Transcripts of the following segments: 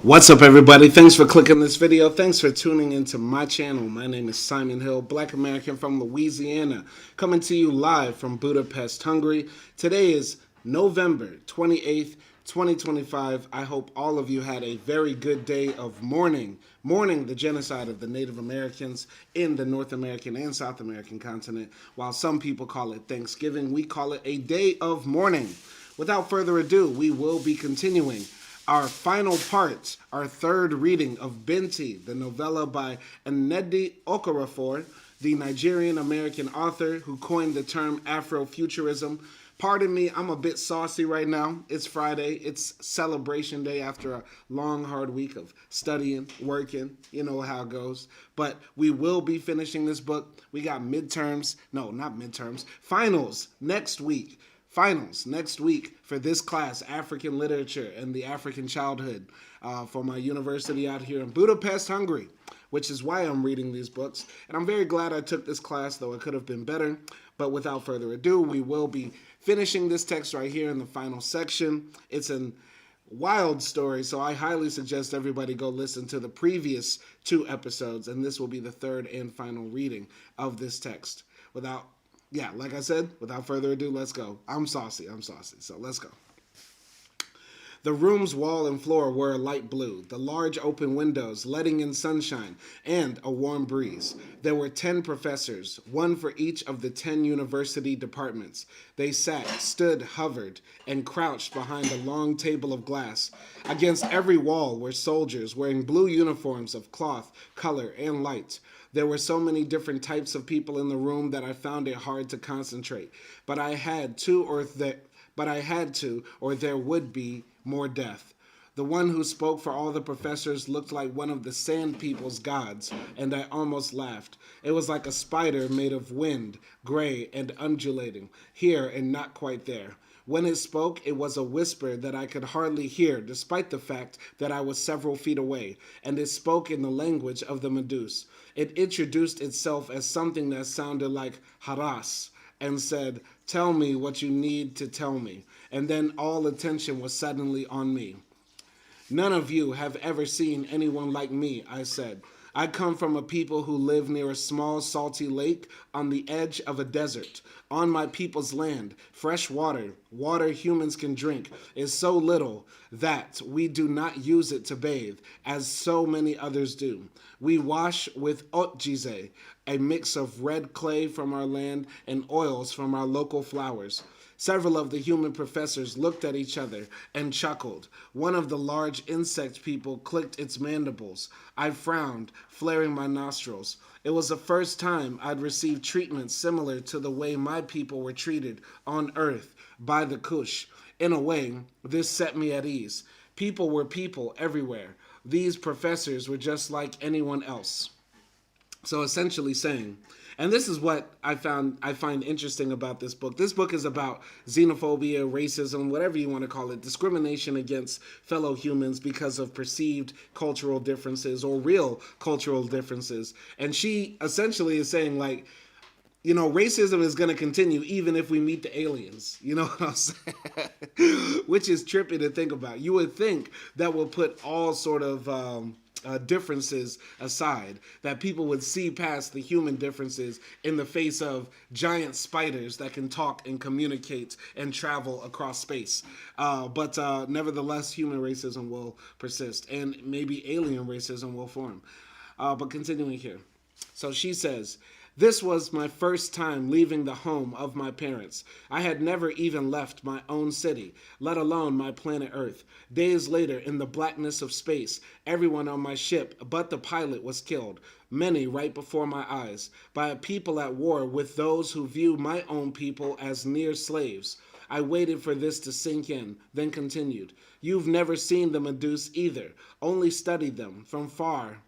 What's up, everybody? Thanks for clicking this video. Thanks for tuning into my channel. My name is Simon Hill, Black American from Louisiana, coming to you live from Budapest, Hungary. Today is November 28th, 2025. I hope all of you had a very good day of mourning the genocide of the Native Americans in the North American and South American continent. While some people call it Thanksgiving, we call it a day of mourning. Without further ado, we will be continuing our final part, our third reading of Binti, the novella by Nnedi Okorafor, the Nigerian-American author who coined the term Afrofuturism. Pardon me, I'm a bit saucy right now. It's Friday. It's celebration day after a long, hard week of studying, working. You know how it goes. But we will be finishing this book. We got midterms. No, not midterms. Finals next week. Finals next week for this class, African Literature and the African Childhood, for my university out here in Budapest, Hungary, which is why I'm reading these books. And I'm very glad I took this class, though it could have been better. But without further ado, we will be finishing this text right here in the final section. It's a wild story, so I highly suggest everybody go listen to the previous 2 episodes, and this will be the third and final reading of this text. Like I said, without further ado, let's go. I'm saucy, so let's go. The room's wall and floor were light blue, the large open windows letting in sunshine and a warm breeze. There were 10 professors, one for each of the 10 university departments. They sat, stood, hovered, and crouched behind a long table of glass. Against every wall were soldiers wearing blue uniforms of cloth, color, and light. There were so many different types of people in the room that I found it hard to concentrate. But I had to, or there would be more death. The one who spoke for all the professors looked like one of the Sand People's gods, and I almost laughed. It was like a spider made of wind, gray and undulating, here and not quite there. When it spoke, it was a whisper that I could hardly hear, despite the fact that I was several feet away, and it spoke in the language of the Meduse. It introduced itself as something that sounded like haras, and said, "Tell me what you need to tell me." And then all attention was suddenly on me. "None of you have ever seen anyone like me," I said. "I come from a people who live near a small salty lake on the edge of a desert. On my people's land, fresh water humans can drink, is so little that we do not use it to bathe, as so many others do. We wash with otjize, a mix of red clay from our land and oils from our local flowers." Several of the human professors looked at each other and chuckled. One of the large insect people clicked its mandibles. I frowned, flaring my nostrils. It was the first time I'd received treatment similar to the way my people were treated on Earth by the Kush. In a way, this set me at ease. People were people everywhere. These professors were just like anyone else. So essentially saying, and this is what I find interesting about this book. This book is about xenophobia, racism, whatever you want to call it, discrimination against fellow humans because of perceived cultural differences or real cultural differences. And she essentially is saying, like, racism is going to continue even if we meet the aliens. You know what I'm saying? Which is trippy to think about. You would think that will put all sort of differences aside, that people would see past the human differences in the face of giant spiders that can talk and communicate and travel across space. But nevertheless, human racism will persist, and maybe alien racism will form. But continuing here. So she says, "This was my first time leaving the home of my parents. I had never even left my own city, let alone my planet Earth. Days later, in the blackness of space, everyone on my ship but the pilot was killed, many right before my eyes, by a people at war with those who view my own people as near slaves. I waited for this to sink in, then continued. You've never seen the Meduse either, only studied them from far.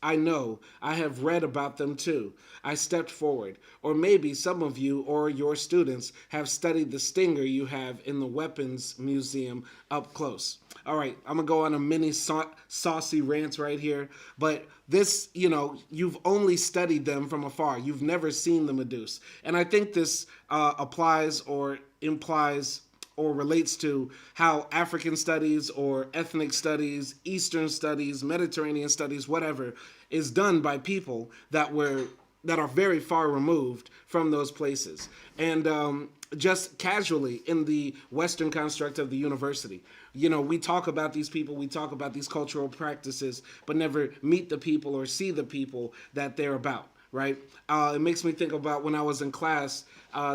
I know. I have read about them too." I stepped forward. "Or maybe some of you or your students have studied the stinger you have in the weapons museum up close." All right, I'm going to go on a mini saucy rant right here. But this, you've only studied them from afar. You've never seen the Meduse. And I think this applies or implies or relates to how African studies or ethnic studies, Eastern studies, Mediterranean studies, whatever, is done by people that are very far removed from those places. And just casually in the Western construct of the university, we talk about these people, we talk about these cultural practices, but never meet the people or see the people that they're about, right? It makes me think about when I was in class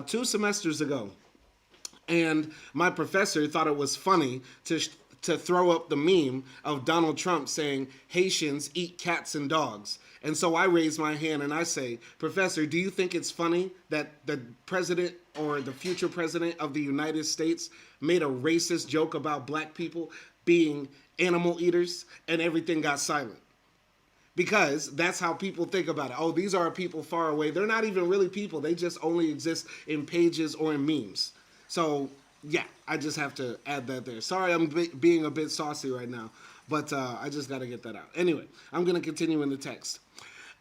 2 semesters ago, and my professor thought it was funny to throw up the meme of Donald Trump saying Haitians eat cats and dogs. And so I raise my hand and I say, Professor, do you think it's funny that the president or the future president of the United States made a racist joke about black people being animal eaters and everything got silent? Because that's how people think about it. Oh, these are people far away. They're not even really people. They just only exist in pages or in memes. So, yeah, I just have to add that there. Sorry, I'm being a bit saucy right now, but I just got to get that out. Anyway, I'm going to continue in the text.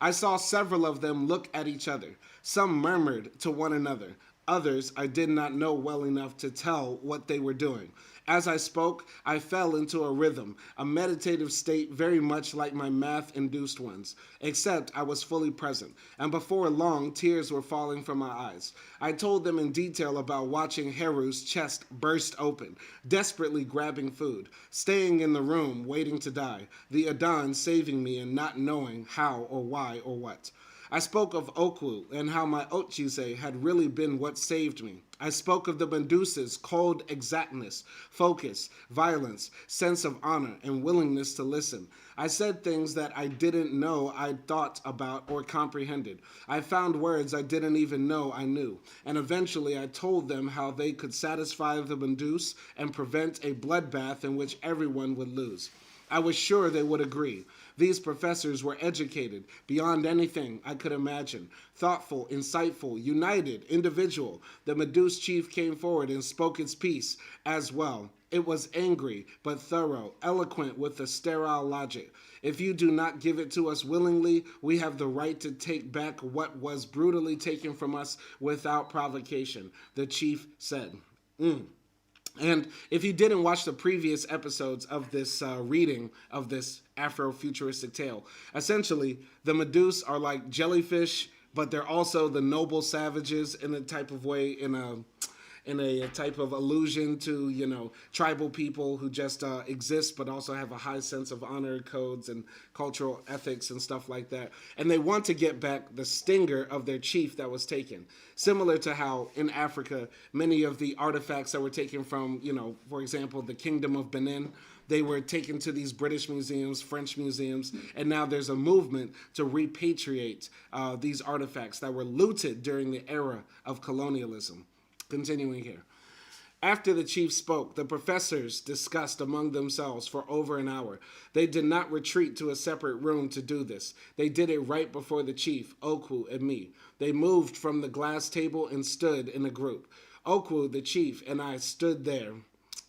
I saw several of them look at each other. Some murmured to one another. Others I did not know well enough to tell what they were doing. As I spoke, I fell into a rhythm, a meditative state very much like my math-induced ones, except I was fully present, and before long tears were falling from my eyes. I told them in detail about watching Heru's chest burst open, desperately grabbing food, staying in the room waiting to die, the Adan saving me and not knowing how or why or what. I spoke of Okwu and how my Ochise had really been what saved me. I spoke of the Medusa's cold exactness, focus, violence, sense of honor, and willingness to listen. I said things that I didn't know I'd thought about or comprehended. I found words I didn't even know I knew. And eventually I told them how they could satisfy the Medusa and prevent a bloodbath in which everyone would lose. I was sure they would agree. These professors were educated beyond anything I could imagine. Thoughtful, insightful, united, individual. The Medusa chief came forward and spoke its piece as well. It was angry, but thorough, eloquent with a sterile logic. If you do not give it to us willingly, we have the right to take back what was brutally taken from us without provocation, the chief said. And if you didn't watch the previous episodes of this reading of this Afrofuturistic tale, essentially the Medusa are like jellyfish, but they're also the noble savages in a type of way, in a type of allusion to, tribal people who just exist but also have a high sense of honor codes and cultural ethics and stuff like that. And they want to get back the stinger of their chief that was taken. Similar to how in Africa, many of the artifacts that were taken from, for example, the Kingdom of Benin, they were taken to these British museums, French museums, and now there's a movement to repatriate these artifacts that were looted during the era of colonialism. Continuing here. After the chief spoke, the professors discussed among themselves for over an hour. They did not retreat to a separate room to do this. They did it right before the chief, Okwu, and me. They moved from the glass table and stood in a group. Okwu, the chief, and I stood there.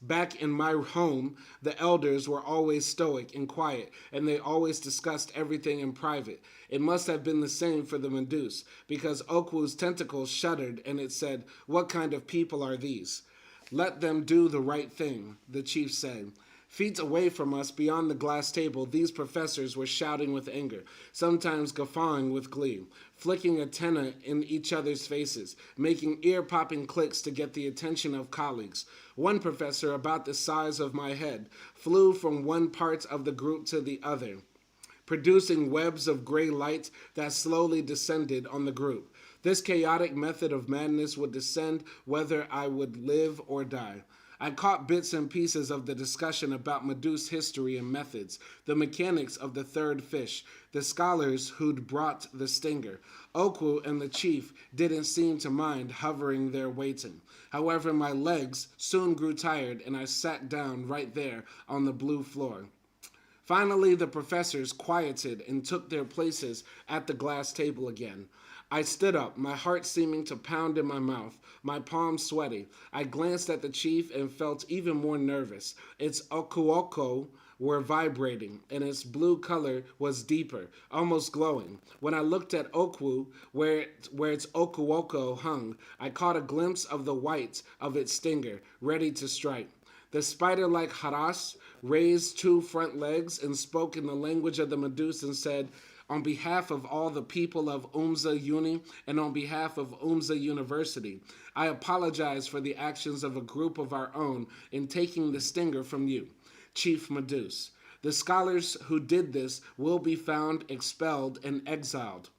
Back in my home, the elders were always stoic and quiet, and they always discussed everything in private. It must have been the same for the Medusa, because Okwu's tentacles shuddered, and it said, "What kind of people are these?" "Let them do the right thing," the chief said. Feet away from us, beyond the glass table, these professors were shouting with anger, sometimes guffawing with glee, flicking antennae in each other's faces, making ear-popping clicks to get the attention of colleagues. One professor, about the size of my head, flew from one part of the group to the other, producing webs of gray light that slowly descended on the group. This chaotic method of madness would descend whether I would live or die. I caught bits and pieces of the discussion about Medusa's history and methods, the mechanics of the third fish, the scholars who'd brought the stinger. Okwu and the chief didn't seem to mind hovering there waiting. However, my legs soon grew tired and I sat down right there on the blue floor. Finally, the professors quieted and took their places at the glass table again. I stood up, my heart seeming to pound in my mouth, my palms sweaty. I glanced at the chief and felt even more nervous. It's Okuoko were vibrating, and its blue color was deeper, almost glowing. When I looked at Okwu, where its Okuoko hung, I caught a glimpse of the white of its stinger, ready to strike. The spider-like Haras raised two front legs and spoke in the language of the Meduse and said, on behalf of all the people of Umza Uni and on behalf of Umza University, I apologize for the actions of a group of our own in taking the stinger from you, Chief Meduse. The scholars who did this will be found expelled and exiled.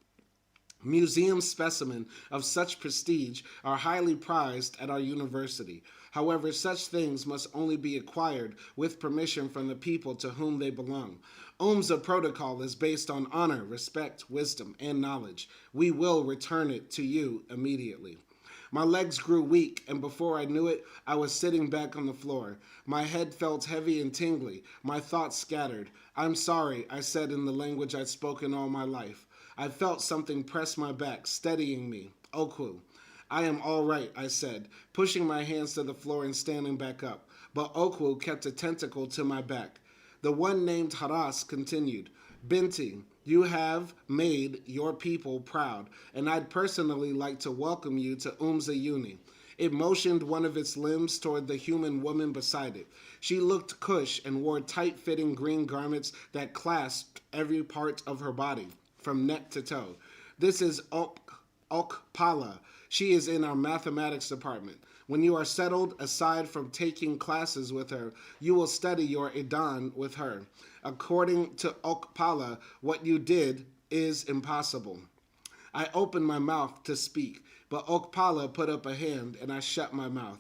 Museum specimens of such prestige are highly prized at our university. However, such things must only be acquired with permission from the people to whom they belong. UMSA protocol is based on honor, respect, wisdom, and knowledge. We will return it to you immediately. My legs grew weak, and before I knew it, I was sitting back on the floor. My head felt heavy and tingly, my thoughts scattered. I'm sorry, I said in the language I'd spoken all my life. I felt something press my back, steadying me. Okwu. I am all right, I said, pushing my hands to the floor and standing back up. But Okwu kept a tentacle to my back. The one named Haras continued, Binti, you have made your people proud, and I'd personally like to welcome you to Umza Uni. It motioned one of its limbs toward the human woman beside it. She looked cush and wore tight-fitting green garments that clasped every part of her body, from neck to toe. This is Okpala. She is in our mathematics department. When you are settled, aside from taking classes with her, you will study your Idan with her. According to Okpala, what you did is impossible. I opened my mouth to speak, but Okpala put up a hand and I shut my mouth.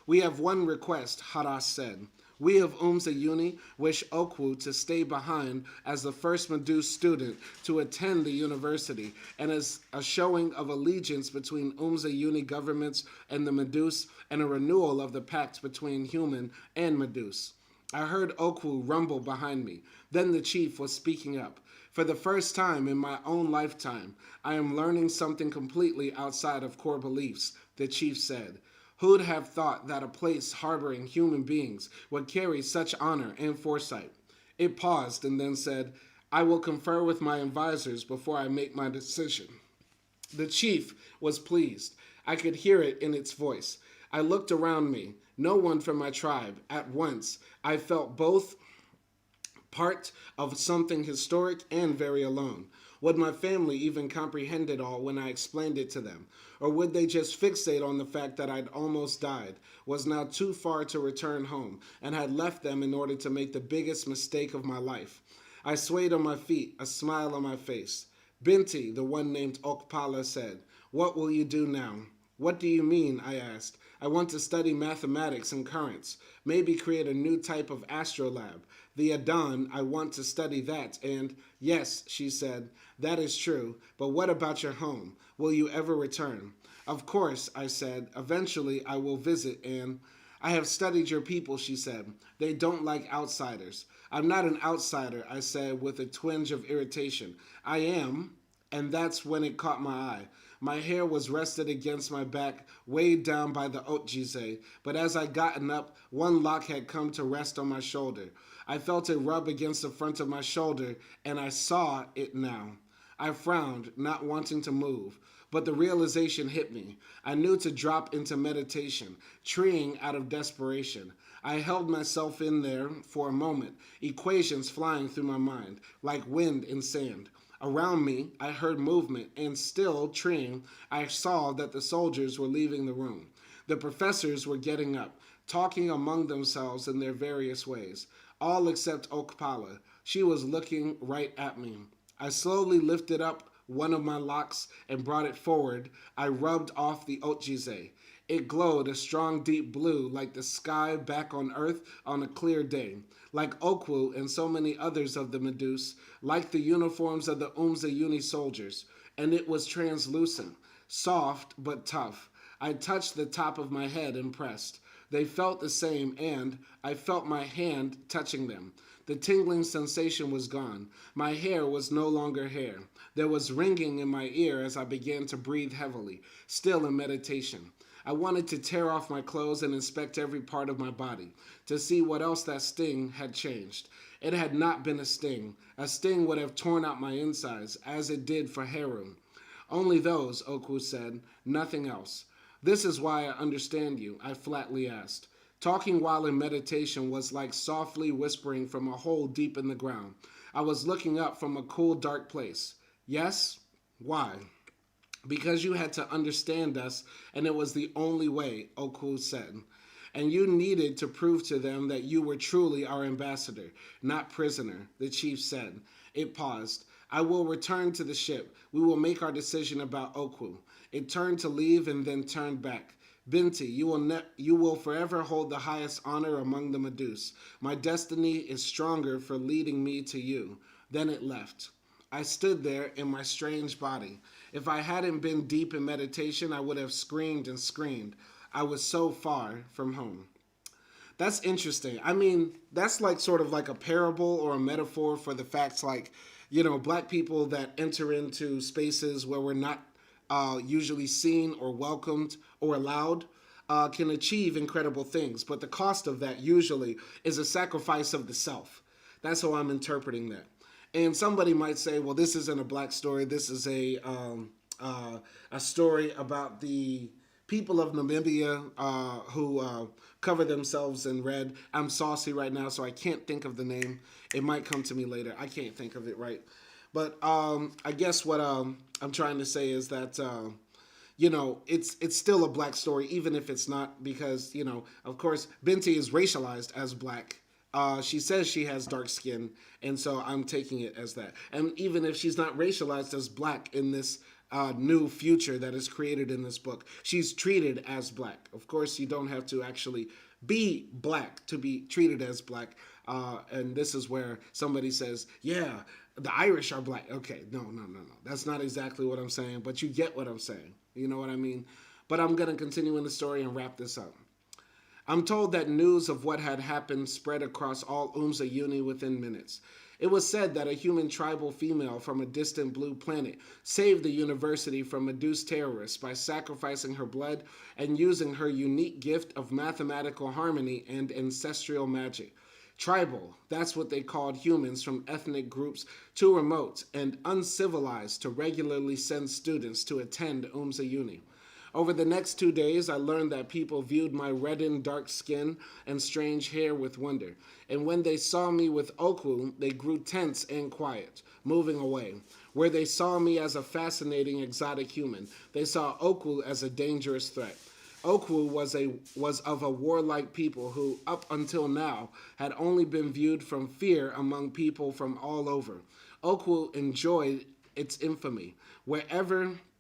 We have one request, Haras said. We of Umza Uni wish Okwu to stay behind as the first Meduse student to attend the university and as a showing of allegiance between Umza Uni governments and the Meduse and a renewal of the pact between human and Meduse. I heard Okwu rumble behind me. Then the chief was speaking up. For the first time in my own lifetime, I am learning something completely outside of core beliefs, the chief said. Who'd have thought that a place harboring human beings would carry such honor and foresight? It paused and then said, I will confer with my advisors before I make my decision. The chief was pleased. I could hear it in its voice. I looked around me. No one from my tribe. At once, I felt both part of something historic and very alone. Would my family even comprehend it all when I explained it to them? Or would they just fixate on the fact that I'd almost died, was now too far to return home, and had left them in order to make the biggest mistake of my life? I swayed on my feet, a smile on my face. Binti, the one named Okpala, said, What will you do now? What do you mean? I asked. I want to study mathematics and currents, maybe create a new type of astrolab. The Adan, I want to study that, and, yes, she said, that is true, but what about your home? Will you ever return? Of course, I said, eventually I will visit, and I have studied your people, she said. They don't like outsiders. I'm not an outsider, I said with a twinge of irritation. I am, and that's when it caught my eye. My hair was rested against my back, weighed down by the otjize, but as I gotten up, one lock had come to rest on my shoulder. I felt it rub against the front of my shoulder, and I saw it now. I frowned, not wanting to move, but the realization hit me. I knew to drop into meditation, treeing out of desperation. I held myself in there for a moment, equations flying through my mind, like wind in sand. Around me, I heard movement, and still treeing, I saw that the soldiers were leaving the room. The professors were getting up, talking among themselves in their various ways, all except Okpala. She was looking right at me. I slowly lifted up one of my locks and brought it forward. I rubbed off the otjize. It glowed a strong deep blue like the sky back on earth on a clear day. Like Okwu and so many others of the Meduse, like the uniforms of the Umza Uni soldiers, and it was translucent, soft but tough. I touched the top of my head and pressed. They felt the same, and I felt my hand touching them. The tingling sensation was gone. My hair was no longer hair. There was ringing in my ear as I began to breathe heavily, still in meditation. I wanted to tear off my clothes and inspect every part of my body, to see what else that sting had changed. It had not been a sting. A sting would have torn out my insides, as it did for Heru. Only those, Okwu said, nothing else. This is why I understand you, I flatly asked. Talking while in meditation was like softly whispering from a hole deep in the ground. I was looking up from a cool, dark place. Yes? Why? Because you had to understand us, and it was the only way, Okwu said. And you needed to prove to them that you were truly our ambassador, not prisoner, the chief said. It paused. I will return to the ship. We will make our decision about Okwu. It turned to leave and then turned back. Binti, you will forever hold the highest honor among the Meduse. My destiny is stronger for leading me to you. Then it left. I stood there in my strange body. If I hadn't been deep in meditation, I would have screamed and screamed. I was so far from home. That's interesting. I mean, that's like sort of like a parable or a metaphor for the facts like, black people that enter into spaces where we're not usually seen or welcomed or allowed can achieve incredible things. But the cost of that usually is a sacrifice of the self. That's how I'm interpreting that. And somebody might say, well, this isn't a black story. This is a story about the people of Namibia who cover themselves in red. I'm saucy right now, so I can't think of the name. It might come to me later. I can't think of it right. But I guess what I'm trying to say is that, it's still a black story, even if it's not, because, of course, Binti is racialized as black. She says she has dark skin, and so I'm taking it as that. And even if she's not racialized as black in this new future that is created in this book, she's treated as black. Of course, you don't have to actually be black to be treated as black. And this is where somebody says, yeah, the Irish are black. Okay, no. That's not exactly what I'm saying, but you get what I'm saying. You know what I mean? But I'm going to continue in the story and wrap this up. I'm told that news of what had happened spread across all Umza Uni within minutes. It was said that a human tribal female from a distant blue planet saved the university from Meduse terrorists by sacrificing her blood and using her unique gift of mathematical harmony and ancestral magic. Tribal, that's what they called humans from ethnic groups too remote and uncivilized to regularly send students to attend Umza Uni. Over the next 2 days, I learned that people viewed my reddened dark skin and strange hair with wonder. And when they saw me with Okwu, they grew tense and quiet, moving away. Where they saw me as a fascinating exotic human, they saw Okwu as a dangerous threat. Okwu was of a warlike people who, up until now, had only been viewed from fear among people from all over. Okwu enjoyed its infamy.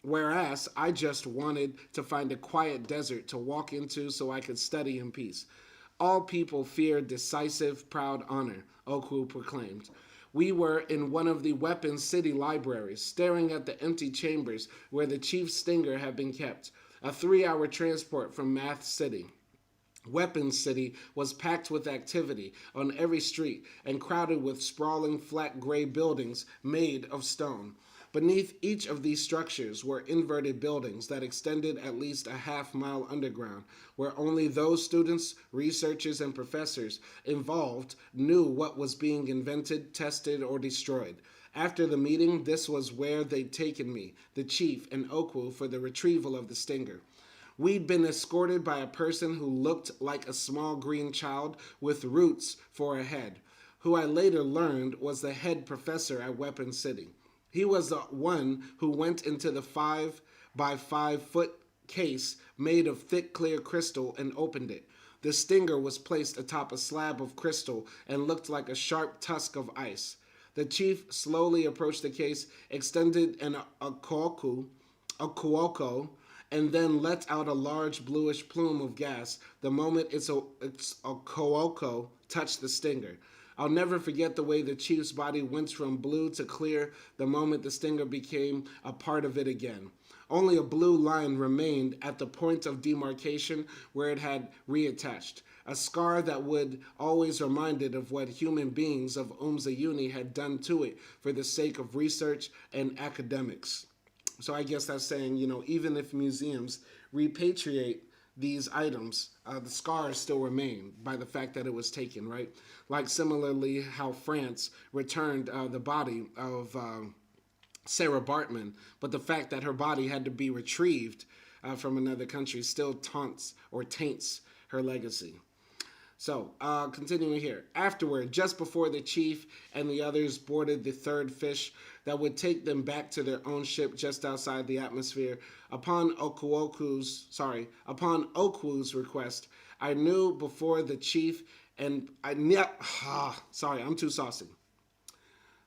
Whereas I just wanted to find a quiet desert to walk into so I could study in peace. All people fear decisive, proud honor, Okwu proclaimed. We were in one of the Weapons City libraries, staring at the empty chambers where the chief stinger had been kept, a 3-hour transport from Math City. Weapons City was packed with activity on every street and crowded with sprawling flat gray buildings made of stone. Beneath each of these structures were inverted buildings that extended at least a half-mile underground, where only those students, researchers, and professors involved knew what was being invented, tested, or destroyed. After the meeting, this was where they'd taken me, the chief, and Okwu for the retrieval of the stinger. We'd been escorted by a person who looked like a small green child with roots for a head, who I later learned was the head professor at Weapon City. He was the one who went into the 5 by 5 foot case made of thick, clear crystal and opened it. The stinger was placed atop a slab of crystal and looked like a sharp tusk of ice. The chief slowly approached the case, extended an akuoko, and then let out a large bluish plume of gas the moment its akuoko touched the stinger. I'll never forget the way the chief's body went from blue to clear the moment the stinger became a part of it again. Only a blue line remained at the point of demarcation where it had reattached, a scar that would always remind it of what human beings of Umza Uni had done to it for the sake of research and academics. So I guess that's saying, even if museums repatriate these items, the scars still remain by the fact that it was taken, right? Like similarly, how France returned the body of Sarah Bartman, but the fact that her body had to be retrieved from another country still taunts or taints her legacy. So, continuing here. Afterward, just before the chief and the others boarded the third fish that would take them back to their own ship just outside the atmosphere, upon Okwu's request, I knew before the chief and I sorry, I'm too saucy.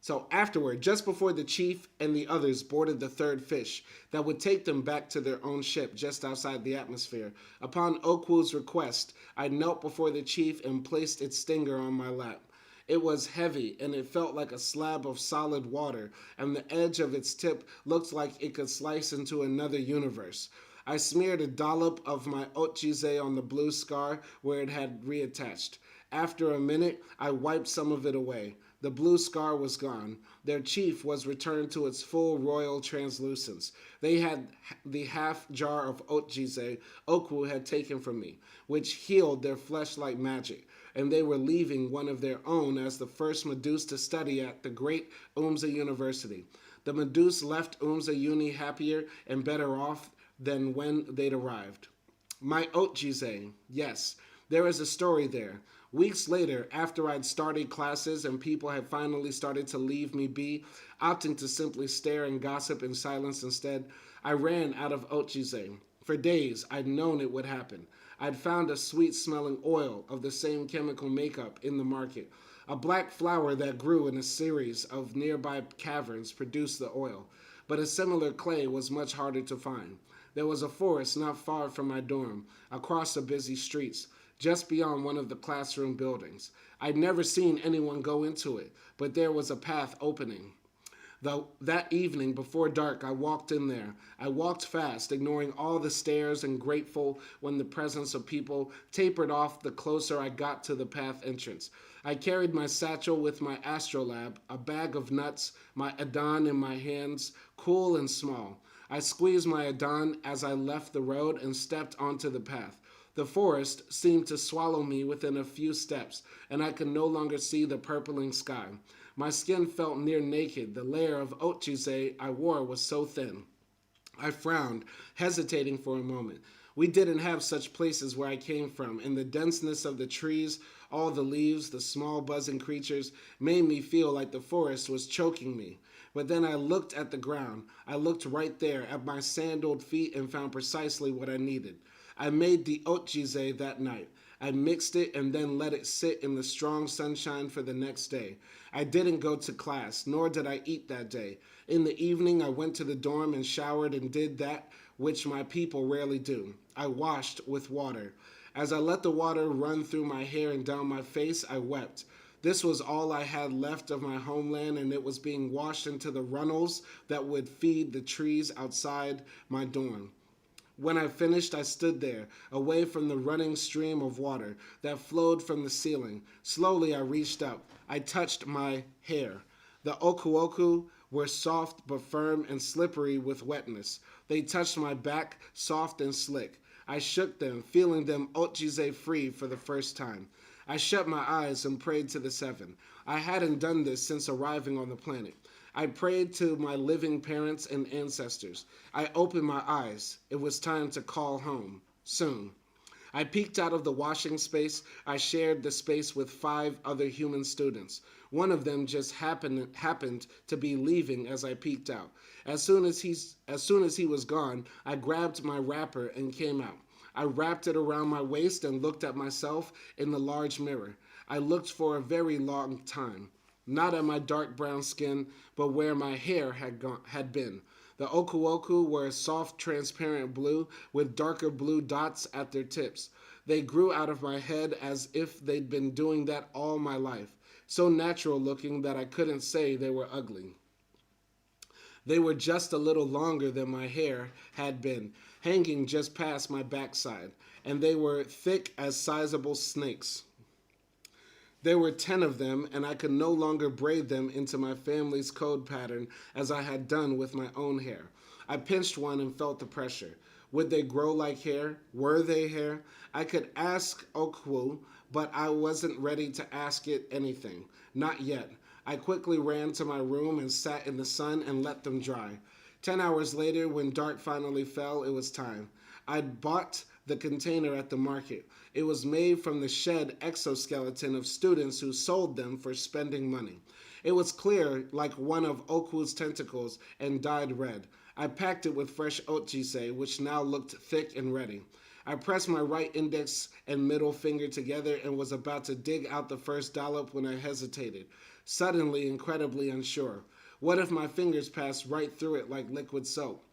So afterward, just before the chief and the others boarded the third fish that would take them back to their own ship just outside the atmosphere, upon Okwu's request, I knelt before the chief and placed its stinger on my lap. It was heavy and it felt like a slab of solid water, and the edge of its tip looked like it could slice into another universe. I smeared a dollop of my ochize on the blue scar where it had reattached. After a minute, I wiped some of it away. The blue scar was gone. Their chief was returned to its full royal translucence. They had the half jar of ochize Okwu had taken from me, which healed their flesh like magic, and they were leaving one of their own as the first Meduse to study at the great Umza University. The Meduse left Umza Uni happier and better off than when they'd arrived. My ochize, yes, there is a story there. Weeks later, after I'd started classes and people had finally started to leave me be, opting to simply stare and gossip in silence instead, I ran out of ochize. For days, I'd known it would happen. I'd found a sweet-smelling oil of the same chemical makeup in the market. A black flower that grew in a series of nearby caverns produced the oil, but a similar clay was much harder to find. There was a forest not far from my dorm, across the busy streets, just beyond one of the classroom buildings. I'd never seen anyone go into it, but there was a path opening. Though that evening before dark, I walked in there. I walked fast, ignoring all the stares and grateful when the presence of people tapered off the closer I got to the path entrance. I carried my satchel with my astrolabe, a bag of nuts, my Adon in my hands, cool and small. I squeezed my Adon as I left the road and stepped onto the path. The forest seemed to swallow me within a few steps, and I could no longer see the purpling sky. My skin felt near naked. The layer of ochize I wore was so thin. I frowned, hesitating for a moment. We didn't have such places where I came from, and the denseness of the trees, all the leaves, the small buzzing creatures, made me feel like the forest was choking me. But then I looked at the ground. I looked right there at my sandaled feet and found precisely what I needed. I made the ochize that night. I mixed it and then let it sit in the strong sunshine for the next day. I didn't go to class, nor did I eat that day. In the evening, I went to the dorm and showered and did that which my people rarely do. I washed with water. As I let the water run through my hair and down my face, I wept. This was all I had left of my homeland, and it was being washed into the runnels that would feed the trees outside my dorm. When I finished, I stood there, away from the running stream of water that flowed from the ceiling. Slowly, I reached up. I touched my hair. The oku were soft but firm and slippery with wetness. They touched my back, soft and slick. I shook them, feeling them ochize free for the first time. I shut my eyes and prayed to the seven. I hadn't done this since arriving on the planet. I prayed to my living parents and ancestors. I opened my eyes. It was time to call home. Soon. I peeked out of the washing space. I shared the space with 5 other human students. One of them just happened to be leaving as I peeked out. As soon as he was gone, I grabbed my wrapper and came out. I wrapped it around my waist and looked at myself in the large mirror. I looked for a very long time. Not at my dark brown skin, but where my hair had been. The oku were a soft, transparent blue with darker blue dots at their tips. They grew out of my head as if they'd been doing that all my life, so natural looking that I couldn't say they were ugly. They were just a little longer than my hair had been, hanging just past my backside, and they were thick as sizable snakes. There were 10 of them, and I could no longer braid them into my family's code pattern as I had done with my own hair. I pinched one and felt the pressure. Would they grow like hair? Were they hair? I could ask Okwu, but I wasn't ready to ask it anything. Not yet. I quickly ran to my room and sat in the sun and let them dry. 10 hours later, when dark finally fell, it was time. I'd bought the container at the market. It was made from the shed exoskeleton of students who sold them for spending money. It was clear, like one of Okwu's tentacles, and dyed red. I packed it with fresh ochise, which now looked thick and ready. I pressed my right index and middle finger together and was about to dig out the first dollop when I hesitated, suddenly incredibly unsure. What if my fingers passed right through it like liquid soap?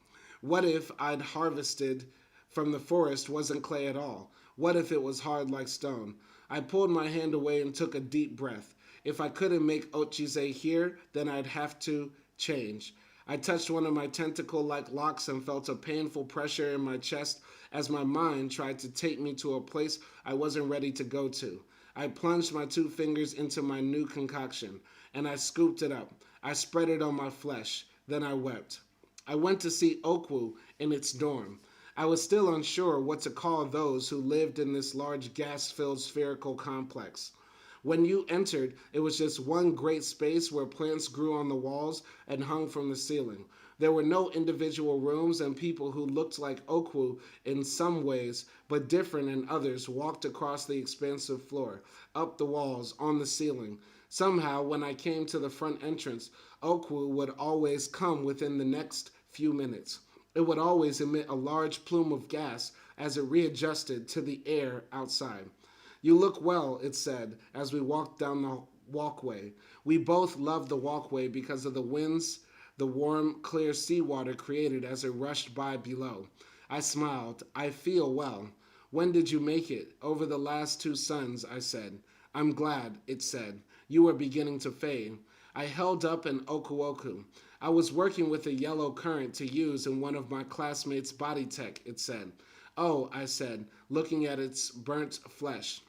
What if I'd harvested from the forest wasn't clay at all? What if it was hard like stone? I pulled my hand away and took a deep breath. If I couldn't make ochise here, then I'd have to change. I touched one of my tentacle-like locks and felt a painful pressure in my chest as my mind tried to take me to a place I wasn't ready to go to. I plunged my 2 fingers into my new concoction, and I scooped it up. I spread it on my flesh. Then I wept. I went to see Okwu in its dorm. I was still unsure what to call those who lived in this large gas-filled spherical complex. When you entered, it was just one great space where plants grew on the walls and hung from the ceiling. There were no individual rooms, and people who looked like Okwu in some ways, but different in others, walked across the expansive floor, up the walls, on the ceiling. Somehow, when I came to the front entrance, Okwu would always come within the next few minutes. It would always emit a large plume of gas as it readjusted to the air outside. You look well, it said, as we walked down the walkway. We both loved the walkway because of the winds the warm, clear seawater created as it rushed by below. I smiled. I feel well. When did you make it? Over the last 2 suns, I said. I'm glad, it said. You were beginning to fade. I held up an okuoku. I was working with a yellow current to use in one of my classmates' body tech, it said. Oh, I said, looking at its burnt flesh.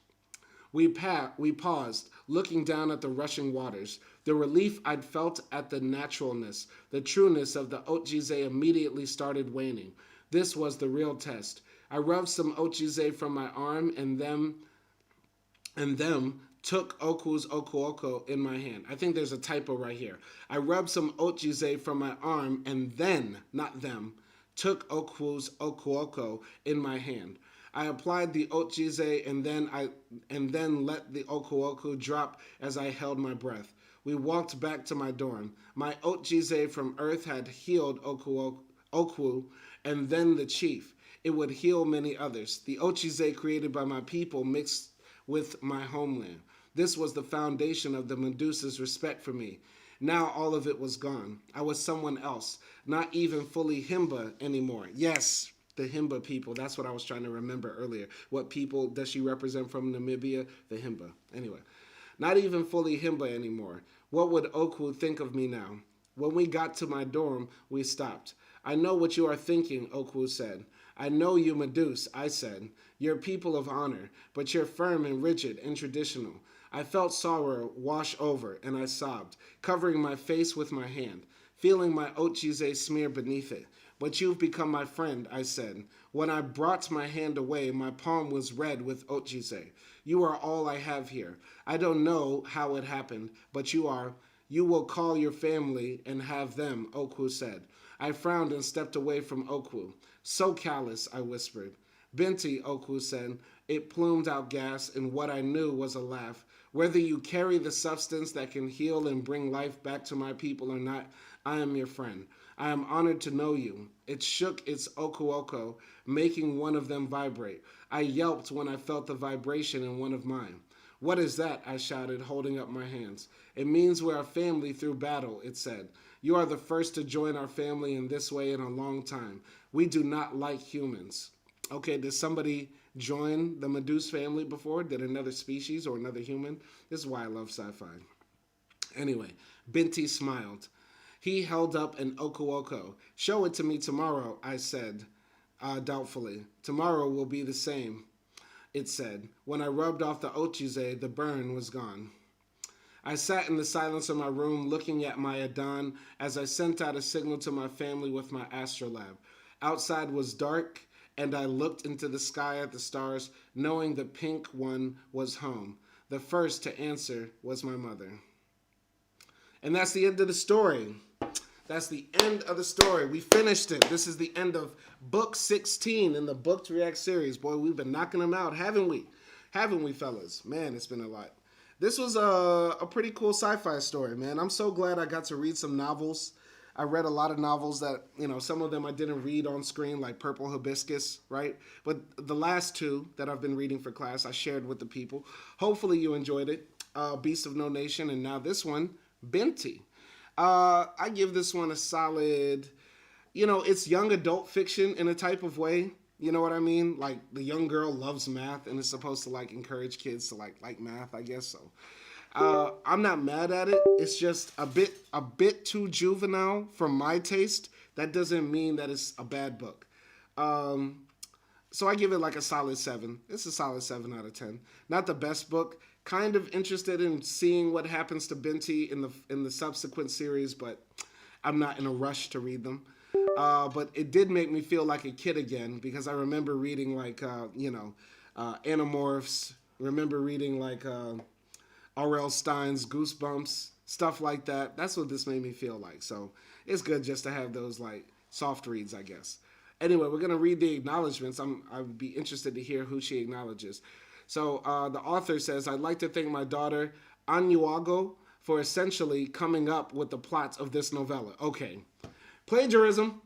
We paused, looking down at the rushing waters. The relief I'd felt at the naturalness, the trueness of the ochise immediately started waning. This was the real test. I rubbed some ochise from my arm and them took Oku's okuoko in my hand. I think there's a typo right here. I rubbed some ochise from my arm and then, not them, took Oku's okuoko in my hand. I applied the ochise and then let the okuoku drop as I held my breath. We walked back to my dorm. My ochise from Earth had healed Okwu and then the chief. It would heal many others. The ochise created by my people mixed with my homeland. This was the foundation of the Medusa's respect for me. Now all of it was gone. I was someone else, not even fully Himba anymore. Yes, the Himba people. That's what I was trying to remember earlier. What people does she represent from Namibia? The Himba. Anyway, not even fully Himba anymore. What would Okwu think of me now? When we got to my dorm, we stopped. I know what you are thinking, Okwu said. I know you, Meduse, I said. You're people of honor, but you're firm and rigid and traditional. I felt sorrow wash over, and I sobbed, covering my face with my hand, feeling my ochise smear beneath it. But you've become my friend, I said. When I brought my hand away, my palm was red with ochise. You are all I have here. I don't know how it happened, but you are. You will call your family and have them, Okwu said. I frowned and stepped away from Okwu. So callous, I whispered. Binti, Okwu said. It plumed out gas, and what I knew was a laugh. Whether you carry the substance that can heal and bring life back to my people or not, I am your friend. I am honored to know you. It shook its okuoko, making one of them vibrate. I yelped when I felt the vibration in one of mine. What is that? I shouted, holding up my hands. It means we're a family through battle, it said. You are the first to join our family in this way in a long time. We do not like humans. Okay, did somebody join the Meduse family before? Did another species or another human? This is why I love sci-fi. Anyway, Binti smiled. He held up an okuoko. Show it to me tomorrow, I said, doubtfully. Tomorrow will be the same, it said. When I rubbed off the ochise, the burn was gone. I sat in the silence of my room looking at my Adon as I sent out a signal to my family with my astrolabe. Outside was dark and I looked into the sky at the stars, knowing the pink one was home. The first to answer was my mother. And that's the end of the story. That's the end of the story. We finished it. This is the end of book 16 in the Book to React series. Boy, we've been knocking them out, haven't we? Haven't we, fellas? Man, it's been a lot. This was a pretty cool sci-fi story, man. I'm so glad I got to read some novels. I read a lot of novels that, some of them I didn't read on screen, like Purple Hibiscus, right? But the last two that I've been reading for class, I shared with the people. Hopefully you enjoyed it. Beast of No Nation, and now this one, Binti. I give this one a solid, it's young adult fiction in a type of way. You know what I mean? Like the young girl loves math and is supposed to encourage kids to like math, I guess so. I'm not mad at it. It's just a bit too juvenile for my taste. That doesn't mean that it's a bad book. So I give it a solid 7. It's a solid 7 out of 10. Not the best book. Kind of interested in seeing what happens to Binti in the subsequent series, but I'm not in a rush to read them. But it did make me feel like a kid again, because I remember reading Animorphs. Remember reading R.L. Stein's Goosebumps, stuff like that. That's what this made me feel like. So it's good just to have those soft reads, I guess. Anyway, we're gonna read the acknowledgments. I would be interested to hear who she acknowledges. So the author says, I'd like to thank my daughter, Anyuago, for essentially coming up with the plots of this novella. Okay. Plagiarism.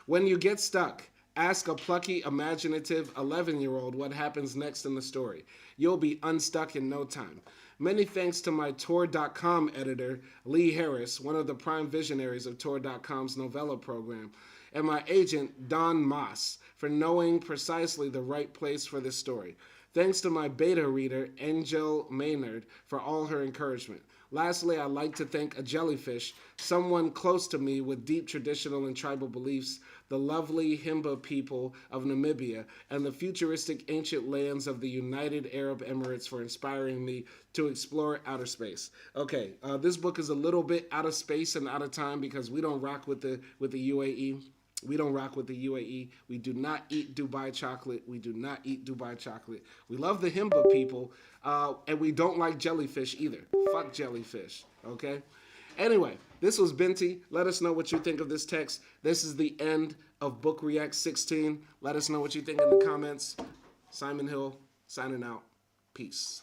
When you get stuck, ask a plucky, imaginative 11-year-old what happens next in the story. You'll be unstuck in no time. Many thanks to my Tor.com editor, Lee Harris, one of the prime visionaries of Tor.com's novella program, and my agent, Don Moss, for knowing precisely the right place for this story. Thanks to my beta reader, Angel Maynard, for all her encouragement. Lastly, I'd like to thank a jellyfish, someone close to me with deep traditional and tribal beliefs, the lovely Himba people of Namibia, and the futuristic ancient lands of the United Arab Emirates for inspiring me to explore outer space. Okay, this book is a little bit out of space and out of time because we don't rock with the UAE. We don't rock with the UAE. We do not eat Dubai chocolate. We do not eat Dubai chocolate. We love the Himba people, and we don't like jellyfish either. Fuck jellyfish, okay? Anyway, this was Binti. Let us know what you think of this text. This is the end of Book React 16. Let us know what you think in the comments. Simon Hill, signing out. Peace.